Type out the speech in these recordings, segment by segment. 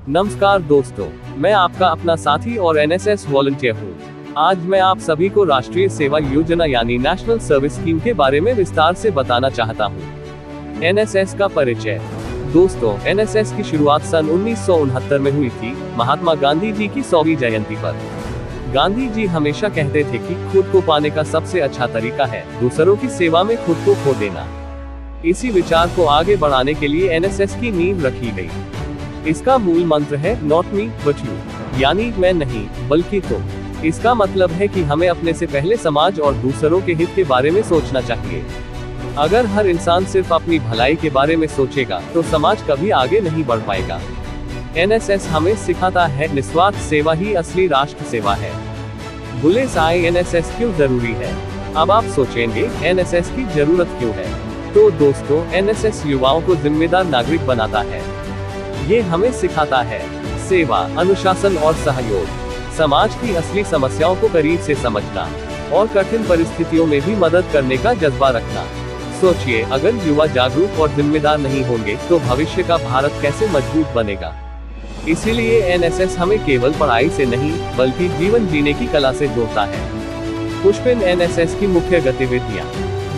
नमस्कार दोस्तों, मैं आपका अपना साथी और एनएसएस वॉलंटियर हूँ। आज मैं आप सभी को राष्ट्रीय सेवा योजना यानी नेशनल सर्विस स्कीम के बारे में विस्तार से बताना चाहता हूँ। एनएसएस का परिचय। दोस्तों, एनएसएस की शुरुआत सन 1969 में हुई थी, महात्मा गांधी जी की 100वीं जयंती पर। गांधी जी हमेशा कहते थे कि खुद को पाने का सबसे अच्छा तरीका है दूसरों की सेवा में खुद को खो देना। इसी विचार को आगे बढ़ाने के लिए एनएसएस की नींव रखी गई। इसका मूल मंत्र है नॉट मी बट यू, यानी मैं नहीं बल्कि तुम। इसका मतलब है कि हमें अपने से पहले समाज और दूसरों के हित के बारे में सोचना चाहिए। अगर हर इंसान सिर्फ अपनी भलाई के बारे में सोचेगा तो समाज कभी आगे नहीं बढ़ पाएगा। एनएसएस हमें सिखाता है निस्वार्थ सेवा ही असली राष्ट्र सेवा है। बुलेस आए एनएसएस क्यों जरूरी है? अब आप सोचेंगे एनएसएस की जरूरत क्यों है? तो दोस्तों, एनएसएस युवाओं को जिम्मेदार नागरिक बनाता है। ये हमें सिखाता है सेवा, अनुशासन और सहयोग, समाज की असली समस्याओं को करीब से समझना और कठिन परिस्थितियों में भी मदद करने का जज्बा रखना। सोचिए, अगर युवा जागरूक और जिम्मेदार नहीं होंगे तो भविष्य का भारत कैसे मजबूत बनेगा। इसीलिए एनएसएस हमें केवल पढ़ाई से नहीं बल्कि जीवन जीने की कला से जोड़ता है। पुष्पिन एनएसएस की मुख्य गतिविधियाँ।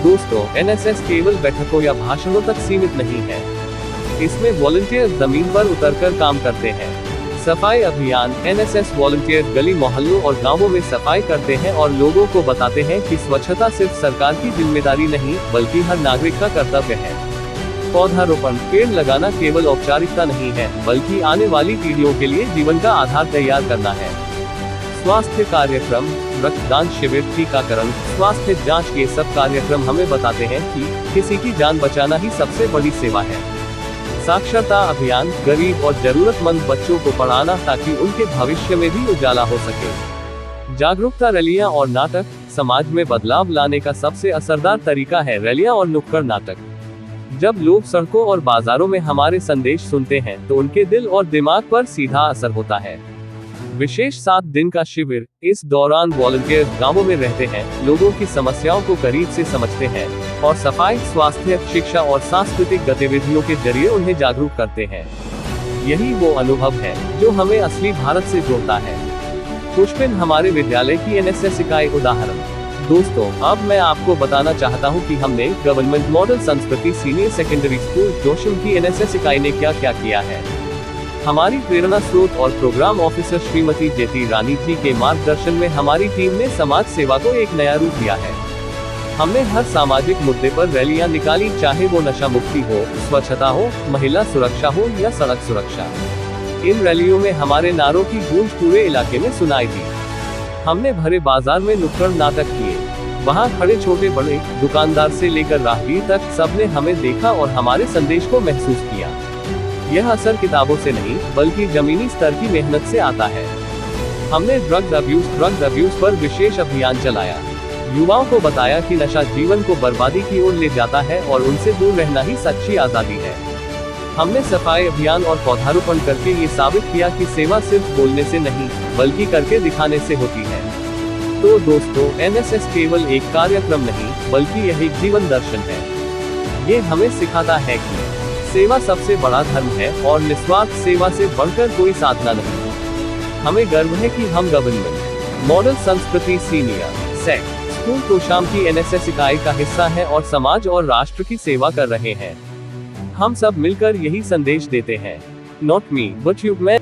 दोस्तों, एनएसएस केवल बैठकों या भाषणों तक सीमित नहीं है। इसमें वॉलंटियर जमीन पर उतरकर काम करते हैं। सफाई अभियान। एनएसएस वॉलंटियर गली मोहल्लों और गांवों में सफाई करते हैं और लोगों को बताते हैं कि स्वच्छता सिर्फ सरकार की जिम्मेदारी नहीं बल्कि हर नागरिक का कर्तव्य है। पौधारोपण। पेड़ लगाना केवल औपचारिकता नहीं है बल्कि आने वाली पीढ़ियों के लिए जीवन का आधार तैयार करना है। स्वास्थ्य कार्यक्रम। रक्तदान शिविर, टीकाकरण, स्वास्थ्य जांच, ये सब कार्यक्रम हमें बताते हैं कि किसी की जान बचाना ही सबसे बड़ी सेवा है। साक्षरता अभियान। गरीब और जरूरतमंद बच्चों को पढ़ाना ताकि उनके भविष्य में भी उजाला हो सके। जागरूकता रैलियां और नाटक। समाज में बदलाव लाने का सबसे असरदार तरीका है रैलियां और नुक्कड़ नाटक। जब लोग सड़कों और बाजारों में हमारे संदेश सुनते हैं तो उनके दिल और दिमाग पर सीधा असर होता है। विशेष 7 दिन का शिविर। इस दौरान वॉलंटियर गांवों में रहते हैं, लोगों की समस्याओं को करीब से समझते हैं और सफाई, स्वास्थ्य, शिक्षा और सांस्कृतिक गतिविधियों के जरिए उन्हें जागरूक करते हैं। यही वो अनुभव है जो हमें असली भारत से जोड़ता है। पुष्पिन हमारे विद्यालय की एनएसएस इकाई उदाहरण। दोस्तों, अब मैं आपको बताना चाहता हूँ कि हमने गवर्नमेंट मॉडल संस्कृति सीनियर सेकेंडरी स्कूल जोशीम की एनएसएस इकाई ने क्या क्या किया है। हमारी प्रेरणा स्रोत और प्रोग्राम ऑफिसर श्रीमती जेती रानी जी के मार्गदर्शन में हमारी टीम ने समाज सेवा को एक नया रूप दिया है। हमने हर सामाजिक मुद्दे पर रैलियां निकाली, चाहे वो नशा मुक्ति हो, स्वच्छता हो, महिला सुरक्षा हो या सड़क सुरक्षा। इन रैलियों में हमारे नारों की गूंज पूरे इलाके में सुनाई दी। हमने भरे बाजार में नुक्कड़ नाटक किए। वहाँ खड़े छोटे बड़े दुकानदार से लेकर राहगीर तक सबने हमें देखा और हमारे संदेश को महसूस किया। यह असर किताबों से नहीं बल्कि जमीनी स्तर की मेहनत से आता है। हमने ड्रग अब्यूज पर विशेष अभियान चलाया। युवाओं को बताया कि नशा जीवन को बर्बादी की ओर ले जाता है और उनसे दूर रहना ही सच्ची आजादी है। हमने सफाई अभियान और पौधारोपण करके ये साबित किया कि सेवा सिर्फ बोलने से नहीं बल्कि करके दिखाने से होती है। तो दोस्तों, एनएसएस केवल एक कार्यक्रम नहीं बल्कि यह एक जीवन दर्शन है। ये हमें सिखाता है कि सेवा सबसे बड़ा धर्म है और निस्वार्थ सेवा से बढ़कर कोई साधना नहीं। हमें गर्व है कि हम गवर्नमेंट मॉडल संस्कृति सीनियर सेक स्कूल जोशीम की एनएसएस इकाई का हिस्सा है और समाज और राष्ट्र की सेवा कर रहे हैं। हम सब मिलकर यही संदेश देते हैं, नॉट मी बट यू। मैं